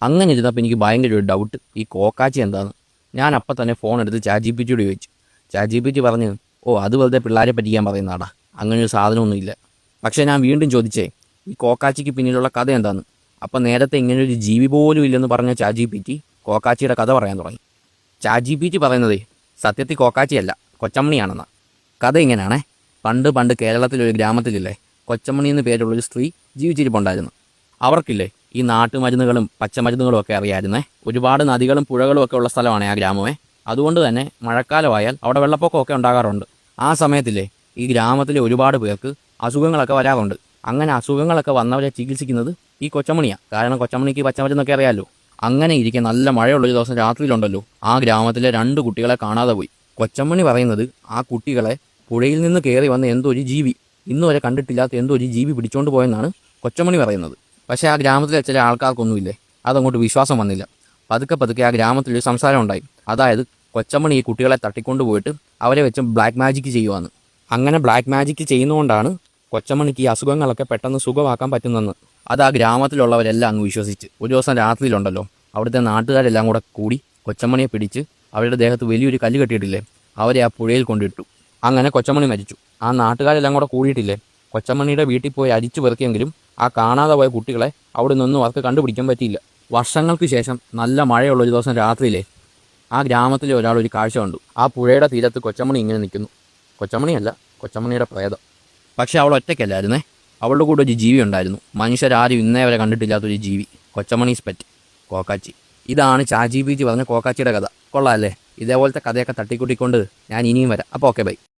അങ്ങനെ ഇരുന്നപ്പോൾ എനിക്ക് ഭയങ്കര ഒരു ഡൗട്ട്, ഈ കോക്കാച്ചി എന്താണെന്ന്. ഞാൻ അപ്പം തന്നെ ഫോൺ എടുത്ത് ചാറ്റ് ചോദിച്ചു. ചാറ്റ് പറഞ്ഞു, ഓ അത് വെറുതെ പിള്ളേരെ പറ്റിക്കാൻ പറയുന്നതാടാ, അങ്ങനെ ഒരു സാധനമൊന്നുമില്ല. പക്ഷേ ഞാൻ വീണ്ടും ചോദിച്ചേ, ഈ കോക്കാച്ചിക്ക് പിന്നിലുള്ള കഥ എന്താണെന്ന്. അപ്പം നേരത്തെ ഇങ്ങനൊരു ജീവി പോലും ഇല്ലെന്ന് പറഞ്ഞ ചാറ്റ് കോക്കാച്ചിയുടെ കഥ പറയാൻ തുടങ്ങി. ചാറ്റ് പറയുന്നതേ സത്യത്തിൽ കോക്കാച്ചിയല്ല, കൊച്ചമ്മണിയാണെന്നാണ്. കഥ ഇങ്ങനെയാണേ. പണ്ട് പണ്ട് കേരളത്തിലൊരു ഗ്രാമത്തിലില്ലേ, കൊച്ചമ്മണി എന്ന് പേരുള്ളൊരു സ്ത്രീ ജീവിച്ചിരിപ്പുണ്ടായിരുന്നു. അവർക്കില്ലേ ഈ നാട്ടുമരുന്നുകളും പച്ചമരുന്നുകളും ഒക്കെ അറിയാമായിരുന്നേ. ഒരുപാട് നദികളും പുഴകളും ഒക്കെ ഉള്ള സ്ഥലമാണ് ആ ഗ്രാമമേ. അതുകൊണ്ട് തന്നെ മഴക്കാലമായാൽ അവിടെ വെള്ളപ്പൊക്കമൊക്കെ ഉണ്ടാകാറുണ്ട്. ആ സമയത്തില്ലേ ഈ ഗ്രാമത്തിലെ ഒരുപാട് പേർക്ക് അസുഖങ്ങളൊക്കെ വരാറുണ്ട്. അങ്ങനെ അസുഖങ്ങളൊക്കെ വന്നവരെ ചികിത്സിക്കുന്നത് ഈ കൊച്ചമണിയാണ്. കാരണം കൊച്ചമണിക്ക് പച്ചമരുന്നൊക്കെ അറിയാമല്ലോ. അങ്ങനെ ഇരിക്കെ നല്ല മഴയുള്ളൊരു ദിവസം രാത്രിയിലുണ്ടല്ലോ, ആ ഗ്രാമത്തിലെ 2 കുട്ടികളെ കാണാതെ പോയി. കൊച്ചമ്മണി പറയുന്നത് ആ കുട്ടികളെ പുഴയിൽ നിന്ന് കയറി വന്ന എന്തോ ഒരു ജീവി, ഇന്നുവരെ കണ്ടിട്ടില്ലാത്ത എന്തോ ഒരു ജീവി പിടിച്ചുകൊണ്ട് പോയെന്നാണ് കൊച്ചമ്മണി പറയുന്നത്. പക്ഷേ ആ ഗ്രാമത്തിലെ ചില ആൾക്കാർക്കൊന്നുമില്ലേ അതങ്ങോട്ട് വിശ്വാസം വന്നില്ല. പതുക്കെ പതുക്കെ ആ ഗ്രാമത്തിലൊരു സംസാരം ഉണ്ടായി. അതായത് കൊച്ചമ്മണി ഈ കുട്ടികളെ തട്ടിക്കൊണ്ടുപോയിട്ട് അവരെ വെച്ച് ബ്ലാക്ക് മാജിക്ക് ചെയ്യുവാന്ന്. അങ്ങനെ ബ്ലാക്ക് മാജിക്ക് ചെയ്യുന്നതുകൊണ്ടാണ് കൊച്ചമ്മണിക്ക് ഈ അസുഖങ്ങളൊക്കെ പെട്ടെന്ന് സുഖമാക്കാൻ പറ്റുന്നെന്ന്. അത് ആ ഗ്രാമത്തിലുള്ളവരെല്ലാം അങ്ങ് വിശ്വസിച്ച് ഒരു ദിവസം രാത്രിയിലുണ്ടല്ലോ, അവിടുത്തെ നാട്ടുകാരെല്ലാം കൂടി കൊച്ചമ്മണിയെ പിടിച്ച് അവരുടെ ദേഹത്ത് വലിയൊരു കല്ല് കെട്ടിയിട്ടില്ലേ, അവരെ ആ പുഴയിൽ കൊണ്ടിട്ടു. അങ്ങനെ കൊച്ചമ്മണി മരിച്ചു. ആ നാട്ടുകാരെല്ലാം കൂടിയിട്ടില്ലേ കൊച്ചമ്മണിയുടെ വീട്ടിൽ പോയി അരിച്ചു പെറുക്കിയെങ്കിലും ആ കാണാതെ പോയ കുട്ടികളെ അവിടെ നിന്നൊന്നും അവർക്ക് കണ്ടുപിടിക്കാൻ പറ്റിയില്ല. വർഷങ്ങൾക്ക് ശേഷം നല്ല മഴയുള്ളൊരു ദിവസം രാത്രിയിലെ ആ ഗ്രാമത്തിലെ ഒരാൾ ഒരു കാഴ്ച കണ്ടു. ആ പുഴയുടെ തീരത്ത് കൊച്ചമ്മണി ഇങ്ങനെ നിൽക്കുന്നു. കൊച്ചമ്മണിയല്ല, കൊച്ചമ്മണിയുടെ പ്രേതം. പക്ഷെ അവൾ ഒറ്റയ്ക്കല്ലായിരുന്നേ, അവളുടെ കൂടെ ഒരു ജീവി ഉണ്ടായിരുന്നു. മനുഷ്യരാരും ഇന്നേ വരെ കണ്ടിട്ടില്ലാത്തൊരു ജീവി, കൊച്ചമ്മണീസ് പെറ്റ്, കോക്കാച്ചി. ഇതാണ് ചാറ്റ് പറഞ്ഞ കോക്കാച്ചിയുടെ കഥ. കൊള്ളാമല്ലേ? ഇതേപോലത്തെ കഥയൊക്കെ തട്ടിക്കൂട്ടിക്കൊണ്ട് ഞാൻ ഇനിയും വരാം. അപ്പോൾ ഓക്കെ, ബൈ.